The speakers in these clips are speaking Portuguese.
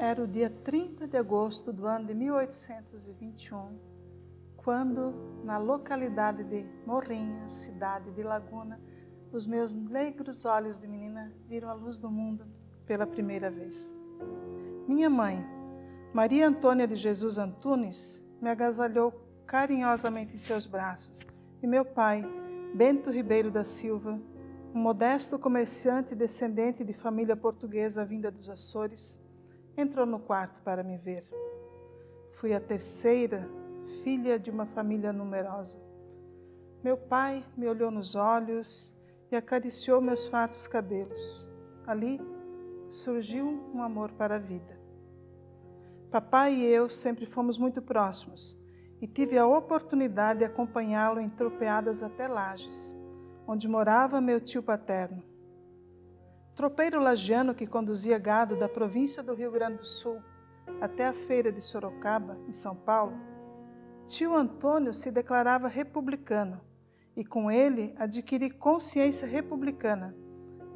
Era o dia 30 de agosto do ano de 1821, quando, na localidade de Morrinhos, cidade de Laguna, os meus negros olhos de menina viram a luz do mundo pela primeira vez. Minha mãe, Maria Antônia de Jesus Antunes, me agasalhou carinhosamente em seus braços, e meu pai, Bento Ribeiro da Silva, um modesto comerciante descendente de família portuguesa vinda dos Açores, entrou no quarto para me ver. Fui a terceira filha de uma família numerosa. Meu pai me olhou nos olhos e acariciou meus fartos cabelos. Ali surgiu um amor para a vida. Papai e eu sempre fomos muito próximos e tive a oportunidade de acompanhá-lo em tropeadas até Lages, onde morava meu tio paterno. Tropeiro lagiano que conduzia gado da província do Rio Grande do Sul até a feira de Sorocaba, em São Paulo, tio Antônio se declarava republicano e com ele adquiri consciência republicana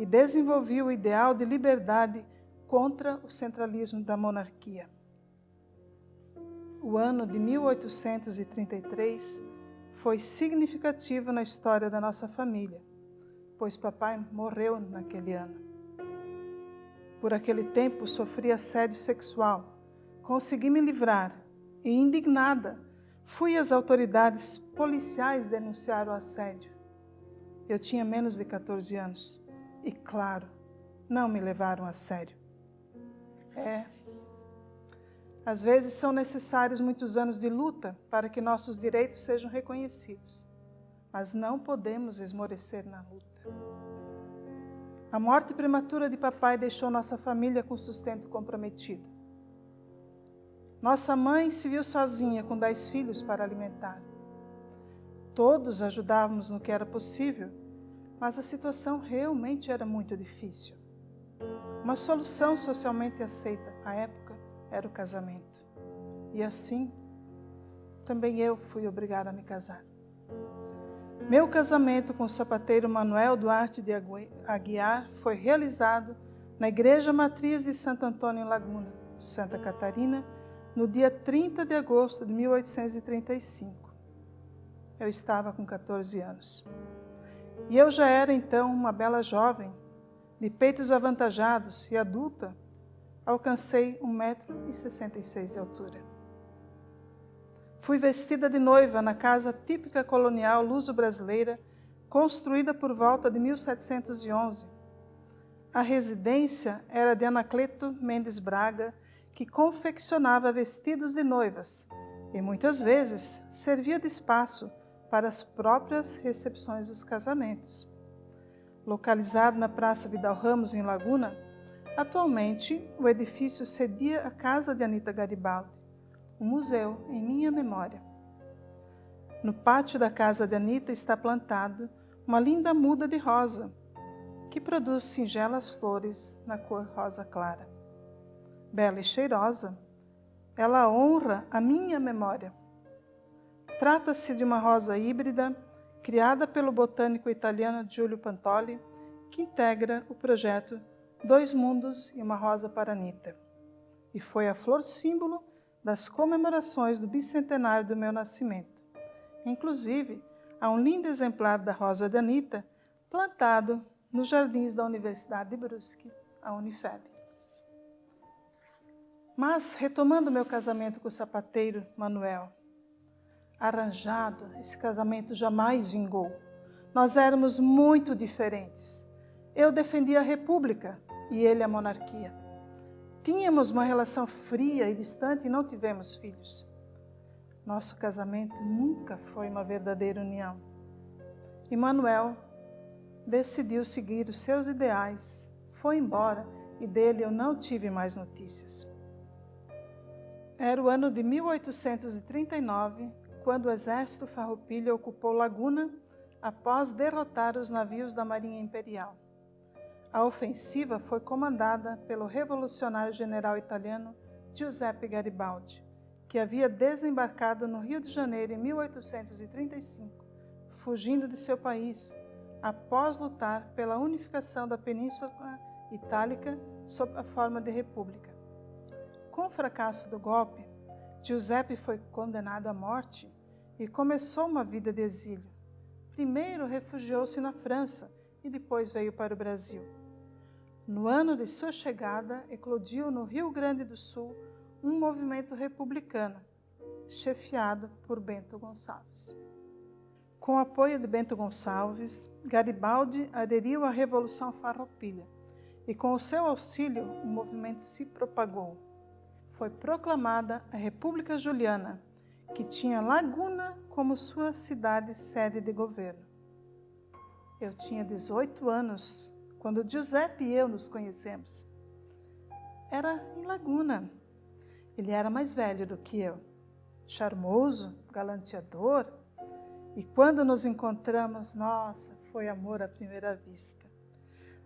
e desenvolvi o ideal de liberdade contra o centralismo da monarquia. O ano de 1833 foi significativo na história da nossa família, pois papai morreu naquele ano. Por aquele tempo sofri assédio sexual. Consegui me livrar e, indignada, fui às autoridades policiais denunciar o assédio. Eu tinha menos de 14 anos e, claro, não me levaram a sério. Às vezes são necessários muitos anos de luta para que nossos direitos sejam reconhecidos, mas não podemos esmorecer na luta. A morte prematura de papai deixou nossa família com sustento comprometido. Nossa mãe se viu sozinha com 10 filhos para alimentar. Todos ajudávamos no que era possível, mas a situação realmente era muito difícil. Uma solução socialmente aceita à época era o casamento. E assim, também eu fui obrigada a me casar. Meu casamento com o sapateiro Manuel Duarte de Aguiar foi realizado na Igreja Matriz de Santo Antônio em Laguna, Santa Catarina, no dia 30 de agosto de 1835. Eu estava com 14 anos. E eu já era então uma bela jovem, de peitos avantajados e adulta, alcancei 1,66 m de altura. Fui vestida de noiva na casa típica colonial luso-brasileira, construída por volta de 1711. A residência era de Anacleto Mendes Braga, que confeccionava vestidos de noivas e muitas vezes servia de espaço para as próprias recepções dos casamentos. Localizado na Praça Vidal Ramos, em Laguna, atualmente o edifício cedia a casa de Anita Garibaldi, um museu em minha memória. No pátio da casa de Anita está plantado uma linda muda de rosa, que produz singelas flores na cor rosa clara. Bela e cheirosa, ela honra a minha memória. Trata-se de uma rosa híbrida, criada pelo botânico italiano Giulio Pantoli, que integra o projeto Dois Mundos e uma Rosa para Anita. E foi a flor símbolo das comemorações do bicentenário do meu nascimento. Inclusive, há um lindo exemplar da rosa de Anita plantado nos jardins da Universidade de Brusque, a Unifeb. Mas, retomando meu casamento com o sapateiro Manuel, arranjado, esse casamento jamais vingou. Nós éramos muito diferentes. Eu defendia a república e ele a monarquia. Tínhamos uma relação fria e distante e não tivemos filhos. Nosso casamento nunca foi uma verdadeira união. E Manuel decidiu seguir os seus ideais, foi embora e dele eu não tive mais notícias. Era o ano de 1839, quando o exército farroupilha ocupou Laguna após derrotar os navios da Marinha Imperial. A ofensiva foi comandada pelo revolucionário general italiano Giuseppe Garibaldi, que havia desembarcado no Rio de Janeiro em 1835, fugindo de seu país, após lutar pela unificação da Península Itálica sob a forma de república. com o fracasso do golpe, Giuseppe foi condenado à morte e começou uma vida de exílio. Primeiro refugiou-se na França e depois veio para o Brasil. No ano de sua chegada, eclodiu no Rio Grande do Sul um movimento republicano, chefiado por Bento Gonçalves. Com o apoio de Bento Gonçalves, Garibaldi aderiu à Revolução Farroupilha e, com o seu auxílio, o movimento se propagou. Foi proclamada a República Juliana, que tinha Laguna como sua cidade-sede de governo. Eu tinha 18 anos quando Giuseppe e eu nos conhecemos. Era em Laguna. Ele era mais velho do que eu, charmoso, galanteador, e quando nos encontramos, nossa, foi amor à primeira vista.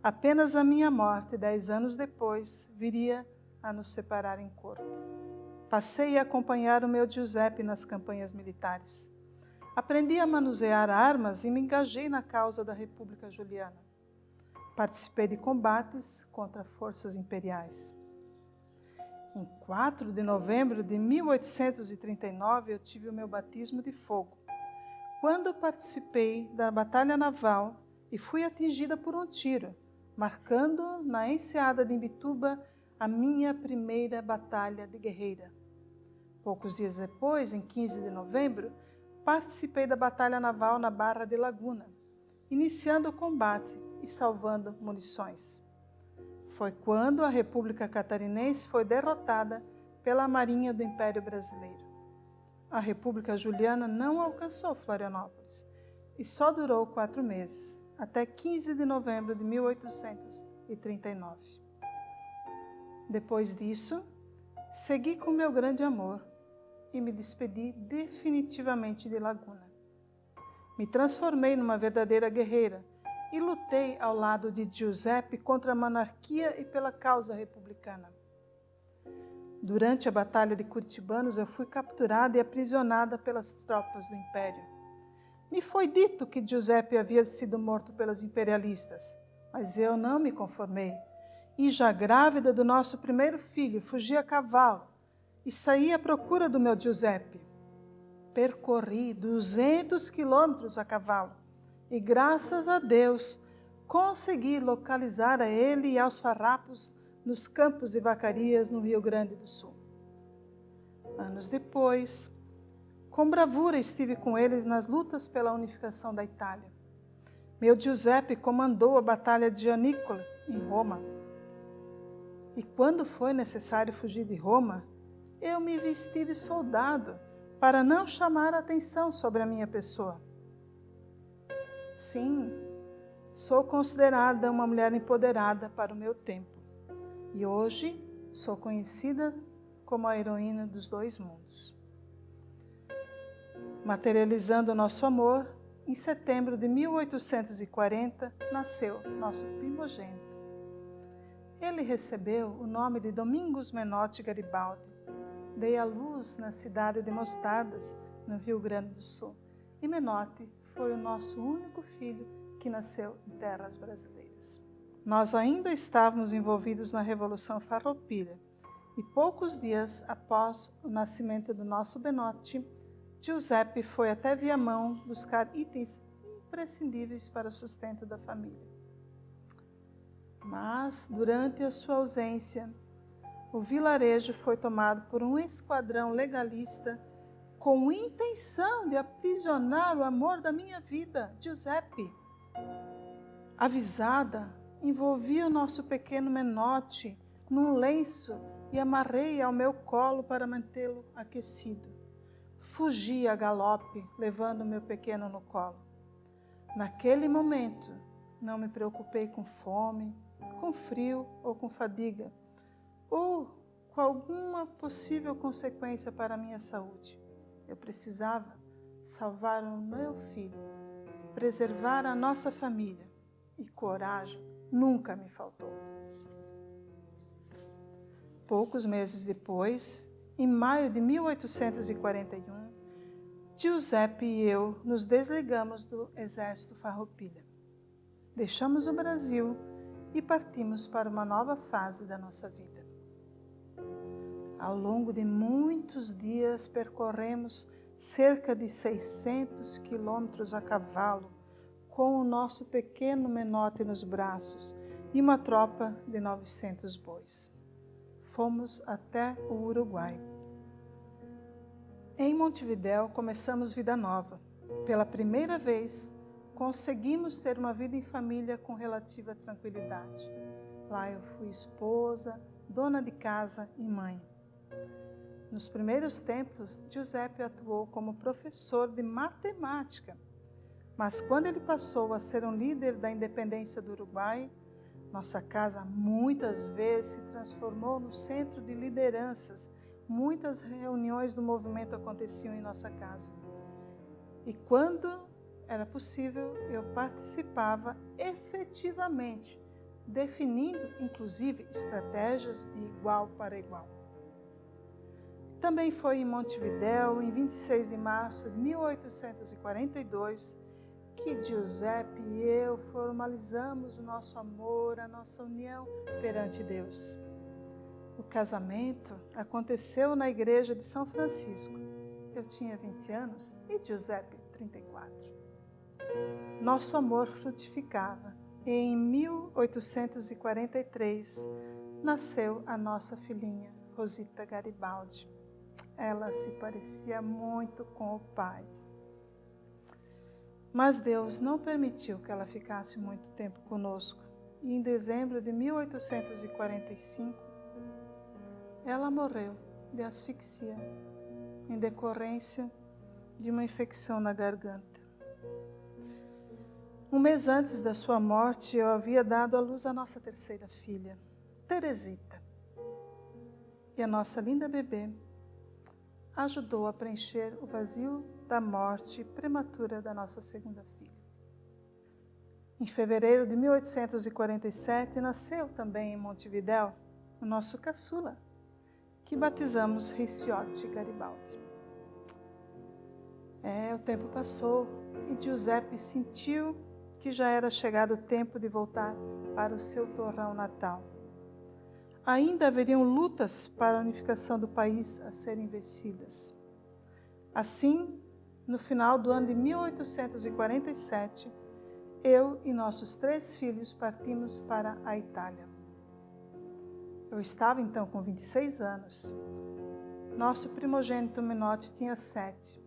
Apenas a minha morte, 10 anos depois, viria a nos separar em corpo. Passei a acompanhar o meu Giuseppe nas campanhas militares. Aprendi a manusear armas e me engajei na causa da República Juliana. Participei de combates contra forças imperiais. Em 4 de novembro de 1839, eu tive o meu batismo de fogo, quando participei da Batalha Naval e fui atingida por um tiro, marcando na enseada de Imbituba a minha primeira batalha de guerreira. Poucos dias depois, em 15 de novembro, participei da Batalha Naval na Barra de Laguna, iniciando o combate e salvando munições. Foi quando a República Catarinense foi derrotada pela Marinha do Império Brasileiro. A República Juliana não alcançou Florianópolis e só durou 4 meses, até 15 de novembro de 1839. Depois disso, segui com meu grande amor e me despedi definitivamente de Laguna. Me transformei numa verdadeira guerreira e lutei ao lado de Giuseppe contra a monarquia e pela causa republicana. Durante a Batalha de Curitibanos, eu fui capturada e aprisionada pelas tropas do Império. Me foi dito que Giuseppe havia sido morto pelos imperialistas, mas eu não me conformei. E já grávida do nosso primeiro filho, fugi a cavalo e saí à procura do meu Giuseppe. Percorri 200 quilômetros a cavalo e, graças a Deus, consegui localizar a ele e aos farrapos nos campos de vacarias no Rio Grande do Sul. Anos depois, com bravura estive com eles nas lutas pela unificação da Itália. Meu Giuseppe comandou a Batalha de Janicola, em Roma. E quando foi necessário fugir de Roma, eu me vesti de soldado para não chamar a atenção sobre a minha pessoa. Sim, sou considerada uma mulher empoderada para o meu tempo. E hoje sou conhecida como a heroína dos 2 mundos. Materializando o nosso amor, em setembro de 1840, nasceu nosso primogênito. Ele recebeu o nome de Domingos Menotti Garibaldi. Dei à luz na cidade de Mostardas, no Rio Grande do Sul. E Menotti foi o nosso único filho que nasceu em terras brasileiras. Nós ainda estávamos envolvidos na Revolução Farroupilha e poucos dias após o nascimento do nosso Menotti, Giuseppe foi até Viamão buscar itens imprescindíveis para o sustento da família. Mas, durante a sua ausência, o vilarejo foi tomado por um esquadrão legalista com intenção de aprisionar o amor da minha vida, Giuseppe. Avisada, envolvi o nosso pequeno Menotti num lenço e amarrei ao meu colo para mantê-lo aquecido. Fugi a galope, levando meu pequeno no colo. Naquele momento, não me preocupei com fome, com frio ou com fadiga, ou com alguma possível consequência para a minha saúde. Eu precisava salvar o meu filho, preservar a nossa família, e coragem nunca me faltou. Poucos meses depois, em maio de 1841, Giuseppe e eu nos desligamos do exército Farroupilha. Deixamos o Brasil e partimos para uma nova fase da nossa vida. Ao longo de muitos dias percorremos cerca de 600 quilômetros a cavalo, com o nosso pequeno Menotti nos braços e uma tropa de 900 bois. Fomos até o Uruguai. Em Montevidéu começamos vida nova. Pela primeira vez, conseguimos ter uma vida em família com relativa tranquilidade. Lá eu fui esposa, dona de casa e mãe. Nos primeiros tempos, Giuseppe atuou como professor de matemática, mas quando ele passou a ser um líder da independência do Uruguai, nossa casa muitas vezes se transformou no centro de lideranças. Muitas reuniões do movimento aconteciam em nossa casa. E quando era possível, eu participava efetivamente, definindo inclusive estratégias de igual para igual. Também foi em Montevidéu, em 26 de março de 1842, que Giuseppe e eu formalizamos o nosso amor, a nossa união perante Deus. O casamento aconteceu na igreja de São Francisco. Eu tinha 20 anos e Giuseppe 34. Nosso amor frutificava e em 1843 nasceu a nossa filhinha, Rosita Garibaldi. Ela se parecia muito com o pai. Mas Deus não permitiu que ela ficasse muito tempo conosco. E em dezembro de 1845, ela morreu de asfixia, em decorrência de uma infecção na garganta. Um mês antes da sua morte, eu havia dado à luz a nossa terceira filha, Teresita. E a nossa linda bebê ajudou a preencher o vazio da morte prematura da nossa segunda filha. Em fevereiro de 1847, nasceu também em Montevidéu o nosso caçula, que batizamos Ricciotti Garibaldi. O tempo passou e Giuseppe sentiu que já era chegado o tempo de voltar para o seu torrão natal. Ainda haveriam lutas para a unificação do país a serem vencidas. Assim, no final do ano de 1847, eu e nossos 3 filhos partimos para a Itália. Eu estava então com 26 anos. Nosso primogênito Menotti tinha 7.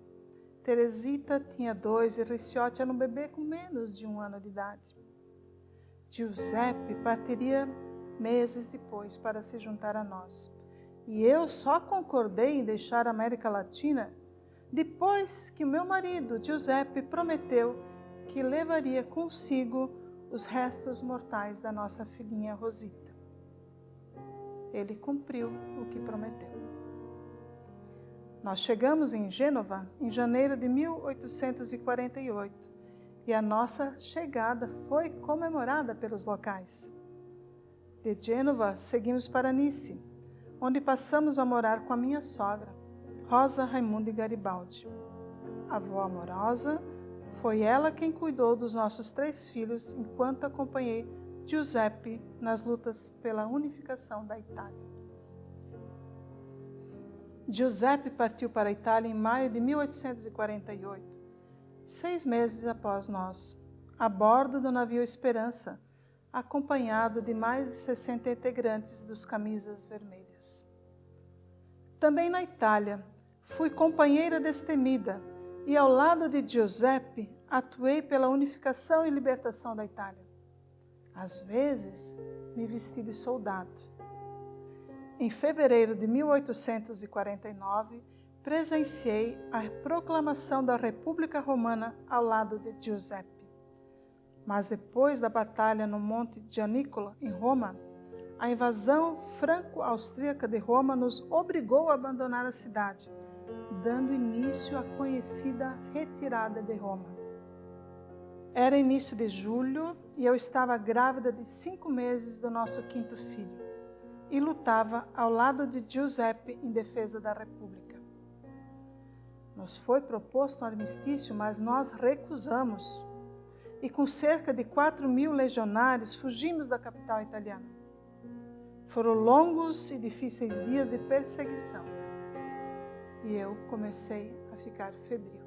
Teresita tinha 2 e Ricciotti era um bebê com menos de 1 ano de idade. Giuseppe partiria meses depois para se juntar a nós. E eu só concordei em deixar a América Latina depois que o meu marido, Giuseppe, prometeu que levaria consigo os restos mortais da nossa filhinha Rosita. Ele cumpriu o que prometeu. Nós chegamos em Gênova em janeiro de 1848 e a nossa chegada foi comemorada pelos locais. De Gênova, seguimos para Nice, onde passamos a morar com a minha sogra, Rosa Raimundi Garibaldi. A avó amorosa, foi ela quem cuidou dos nossos 3 filhos enquanto acompanhei Giuseppe nas lutas pela unificação da Itália. Giuseppe partiu para a Itália em maio de 1848, 6 meses após nós, a bordo do navio Esperança, acompanhado de mais de 60 integrantes dos Camisas Vermelhas. Também na Itália, fui companheira destemida e, ao lado de Giuseppe, atuei pela unificação e libertação da Itália. Às vezes, me vesti de soldado. Em fevereiro de 1849, presenciei a proclamação da República Romana ao lado de Giuseppe. Mas depois da batalha no Monte Gianicolo, em Roma, a invasão franco-austríaca de Roma nos obrigou a abandonar a cidade, dando início à conhecida retirada de Roma. Era início de julho e eu estava grávida de 5 meses do nosso 5º filho e lutava ao lado de Giuseppe em defesa da República. Nos foi proposto um armistício, mas nós recusamos. E com cerca de 4.000 legionários fugimos da capital italiana. Foram longos e difíceis dias de perseguição. E eu comecei a ficar febril.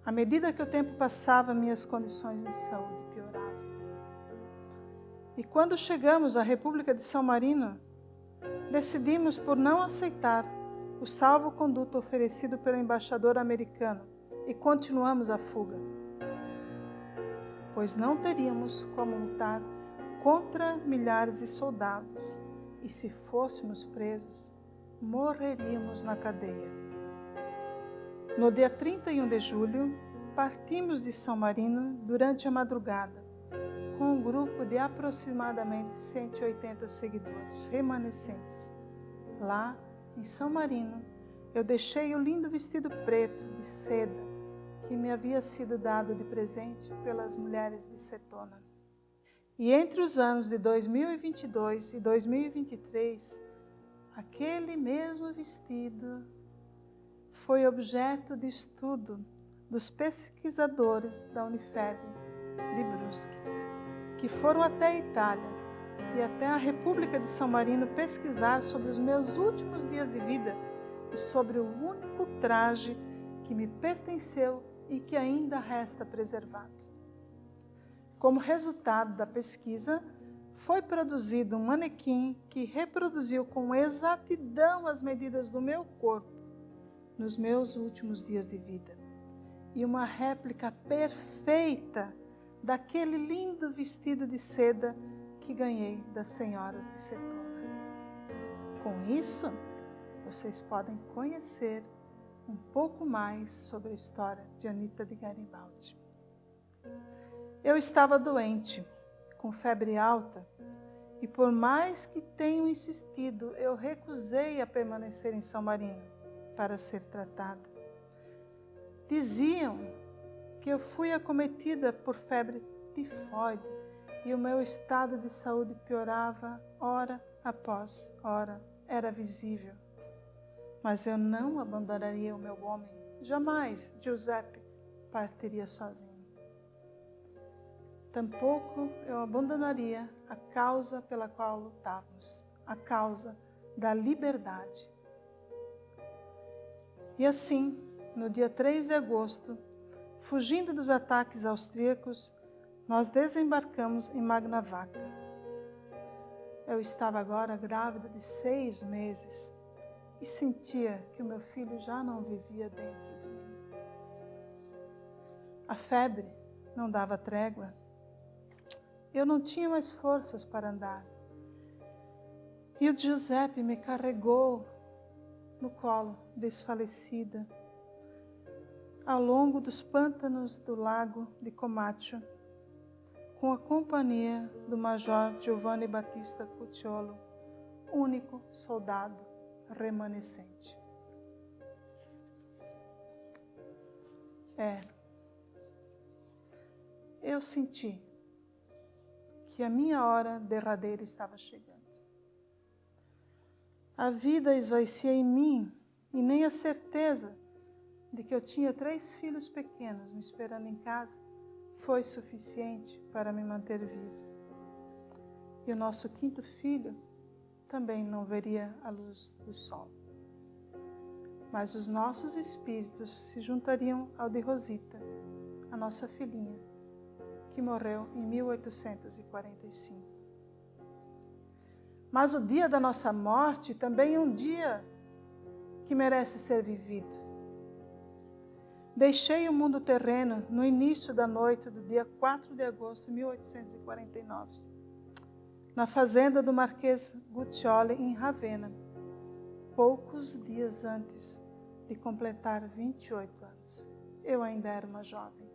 À medida que o tempo passava, minhas condições de saúde pioravam. E quando chegamos à República de São Marino, decidimos por não aceitar o salvo-conduto oferecido pelo embaixador americano e continuamos a fuga, pois não teríamos como lutar contra milhares de soldados e, se fôssemos presos, morreríamos na cadeia. No dia 31 de julho, partimos de São Marino durante a madrugada, com um grupo de aproximadamente 180 seguidores remanescentes. Lá, em São Marino, eu deixei o lindo vestido preto de seda que me havia sido dado de presente pelas mulheres de Setona. E entre os anos de 2022 e 2023, aquele mesmo vestido foi objeto de estudo dos pesquisadores da Unifeb de Brusque, que foram até a Itália e até a República de São Marino pesquisar sobre os meus últimos dias de vida e sobre o único traje que me pertenceu e que ainda resta preservado. Como resultado da pesquisa, foi produzido um manequim que reproduziu com exatidão as medidas do meu corpo nos meus últimos dias de vida e uma réplica perfeita daquele lindo vestido de seda que ganhei das senhoras de Setona. Com isso, vocês podem conhecer um pouco mais sobre a história de Anita de Garibaldi. Eu estava doente, com febre alta, e por mais que tenham insistido, eu recusei a permanecer em São Marino para ser tratada. Diziam que eu fui acometida por febre tifoide e o meu estado de saúde piorava hora após hora, era visível. Mas eu não abandonaria o meu homem, jamais Giuseppe partiria sozinho. Tampouco eu abandonaria a causa pela qual lutávamos, a causa da liberdade. E assim, no dia 3 de agosto, fugindo dos ataques austríacos, nós desembarcamos em Magnavaca. Eu estava agora grávida de 6 meses e sentia que o meu filho já não vivia dentro de mim. A febre não dava trégua. Eu não tinha mais forças para andar. E o Giuseppe me carregou no colo, desfalecida, ao longo dos pântanos do lago de Comacchio, com a companhia do Major Giovanni Battista Cucciolo, único soldado remanescente. Eu senti que a minha hora derradeira estava chegando. A vida esvaecia em mim e nem a certeza de que eu tinha 3 filhos pequenos me esperando em casa foi suficiente para me manter viva. E o nosso 5º filho também não veria a luz do sol. Mas os nossos espíritos se juntariam ao de Rosita, a nossa filhinha, que morreu em 1845. Mas o dia da nossa morte também é um dia que merece ser vivido. Deixei o mundo terreno no início da noite do dia 4 de agosto de 1849, na fazenda do Marquês Guccioli, em Ravenna, poucos dias antes de completar 28 anos. Eu ainda era uma jovem.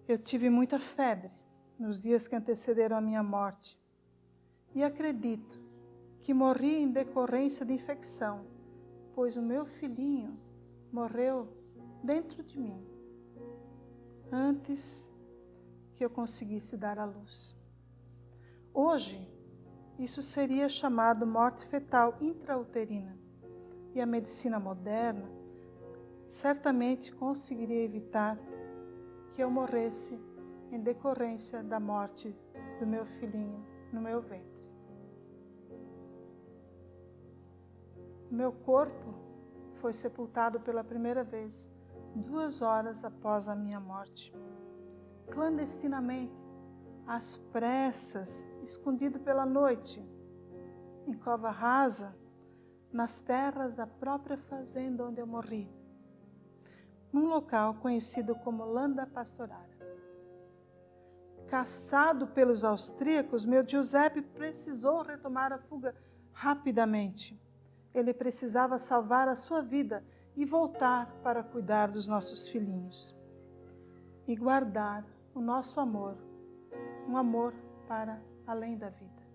Eu tive muita febre nos dias que antecederam a minha morte e acredito que morri em decorrência de infecção, pois o meu filhinho morreu dentro de mim, antes que eu conseguisse dar à luz. Hoje, isso seria chamado morte fetal intrauterina, e a medicina moderna certamente conseguiria evitar que eu morresse em decorrência da morte do meu filhinho no meu ventre. O meu corpo foi sepultado pela primeira vez 2 horas após a minha morte. Clandestinamente, às pressas, escondido pela noite, em cova rasa, nas terras da própria fazenda onde eu morri, num local conhecido como Landa Pastorara. Caçado pelos austríacos, meu Giuseppe precisou retomar a fuga rapidamente. Ele precisava salvar a sua vida e voltar para cuidar dos nossos filhinhos e guardar o nosso amor, um amor para além da vida.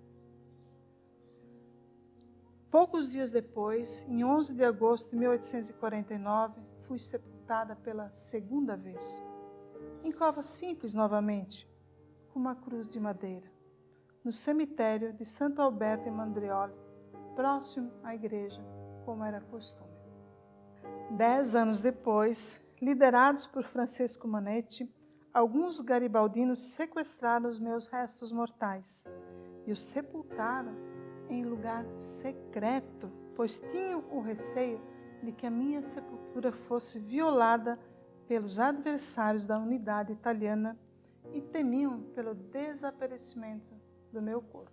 Poucos dias depois, em 11 de agosto de 1849, fui sepultada pela segunda vez, em cova simples novamente, com uma cruz de madeira, no cemitério de Santo Alberto em Mandrioli, próximo à igreja, como era costume. 10 anos depois, liderados por Francesco Manetti, alguns garibaldinos sequestraram os meus restos mortais e os sepultaram em lugar secreto, pois tinham o receio de que a minha sepultura fosse violada pelos adversários da unidade italiana e temiam pelo desaparecimento do meu corpo.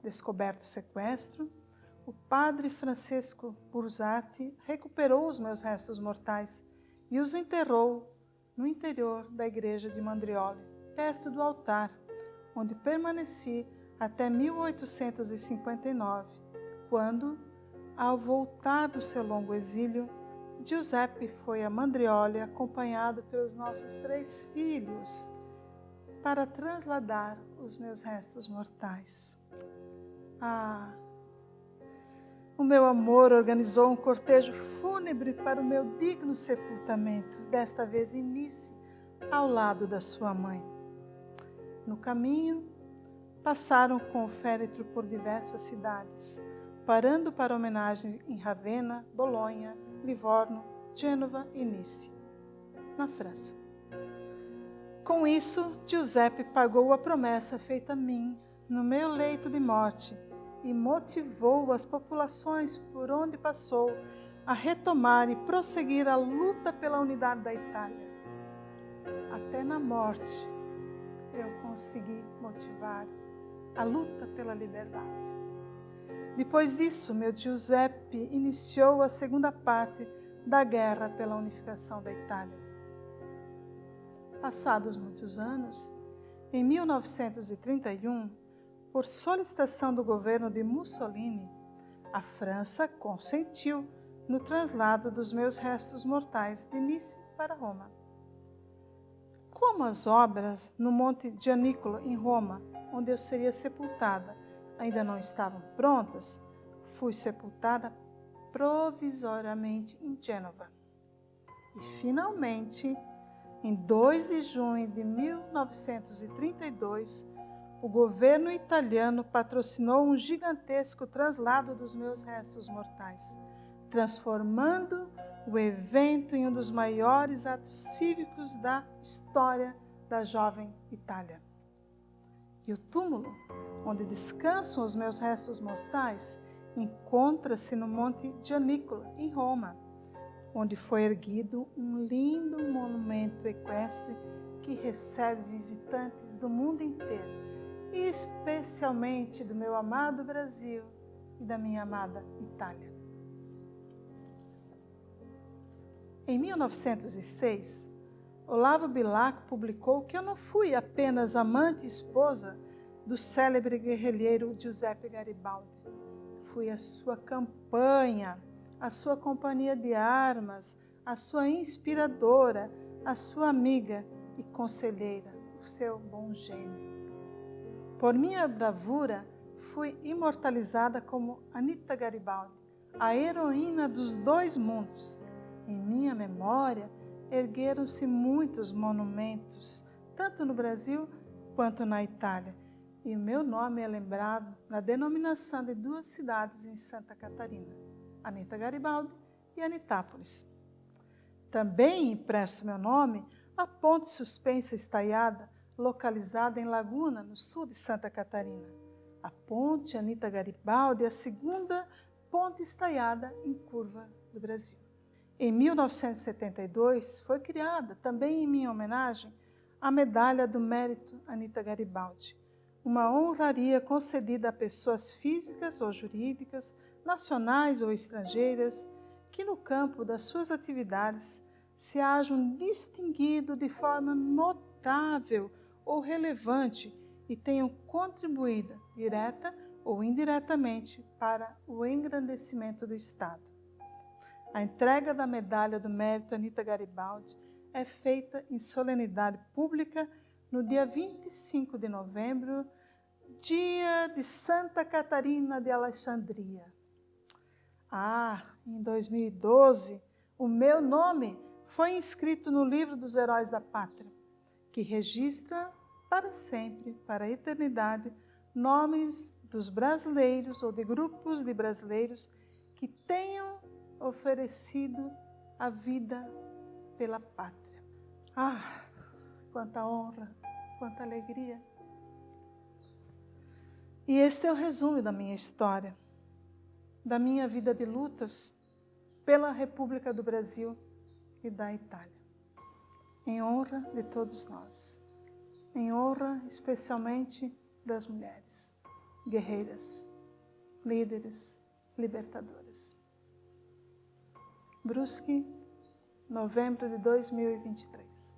Descoberto o sequestro, o padre Francesco Burzati recuperou os meus restos mortais e os enterrou no interior da igreja de Mandrioli, perto do altar, onde permaneci até 1859, quando, ao voltar do seu longo exílio, Giuseppe foi a Mandrioli acompanhado pelos nossos 3 filhos para trasladar os meus restos mortais. O meu amor organizou um cortejo fúnebre para o meu digno sepultamento, desta vez em Nice, ao lado da sua mãe. No caminho, passaram com o féretro por diversas cidades, parando para homenagem em Ravenna, Bolonha, Livorno, Gênova e Nice, na França. Com isso, Giuseppe pagou a promessa feita a mim no meu leito de morte e motivou as populações por onde passou a retomar e prosseguir a luta pela unidade da Itália. Até na morte, eu consegui motivar a luta pela liberdade. Depois disso, meu Giuseppe iniciou a segunda parte da guerra pela unificação da Itália. Passados muitos anos, em 1931, por solicitação do governo de Mussolini, a França consentiu no traslado dos meus restos mortais de Nice para Roma. Como as obras no Monte Gianicolo, em Roma, onde eu seria sepultada, ainda não estavam prontas, fui sepultada provisoriamente em Gênova. E, finalmente, em 2 de junho de 1932, o governo italiano patrocinou um gigantesco traslado dos meus restos mortais, transformando o evento em um dos maiores atos cívicos da história da jovem Itália. E o túmulo, onde descansam os meus restos mortais, encontra-se no Monte Gianicolo, em Roma, onde foi erguido um lindo monumento equestre que recebe visitantes do mundo inteiro, e especialmente do meu amado Brasil e da minha amada Itália. Em 1906, Olavo Bilac publicou que eu não fui apenas amante e esposa do célebre guerrilheiro Giuseppe Garibaldi. Fui a sua campanha, a sua companhia de armas, a sua inspiradora, a sua amiga e conselheira, o seu bom gênio. Por minha bravura, fui imortalizada como Anita Garibaldi, a heroína dos 2 mundos. Em minha memória, ergueram-se muitos monumentos, tanto no Brasil quanto na Itália, e o meu nome é lembrado na denominação de 2 cidades em Santa Catarina, Anita Garibaldi e Anitápolis. Também empresto meu nome à ponte suspensa estaiada localizada em Laguna, no sul de Santa Catarina. A ponte Anita Garibaldi é a segunda ponte estaiada em curva do Brasil. Em 1972, foi criada, também em minha homenagem, a Medalha do Mérito Anita Garibaldi, uma honraria concedida a pessoas físicas ou jurídicas, nacionais ou estrangeiras, que no campo das suas atividades se hajam distinguido de forma notável ou relevante e tenham contribuído, direta ou indiretamente, para o engrandecimento do Estado. A entrega da Medalha do Mérito Anita Garibaldi é feita em solenidade pública no dia 25 de novembro, dia de Santa Catarina de Alexandria. Em 2012, o meu nome foi inscrito no livro dos Heróis da Pátria, que registra para sempre, para a eternidade, nomes dos brasileiros ou de grupos de brasileiros que tenham oferecido a vida pela pátria. Quanta honra, quanta alegria. E este é o resumo da minha história, da minha vida de lutas pela República do Brasil e da Itália. Em honra de todos nós, em honra especialmente das mulheres, guerreiras, líderes, libertadoras. Brusque, novembro de 2023.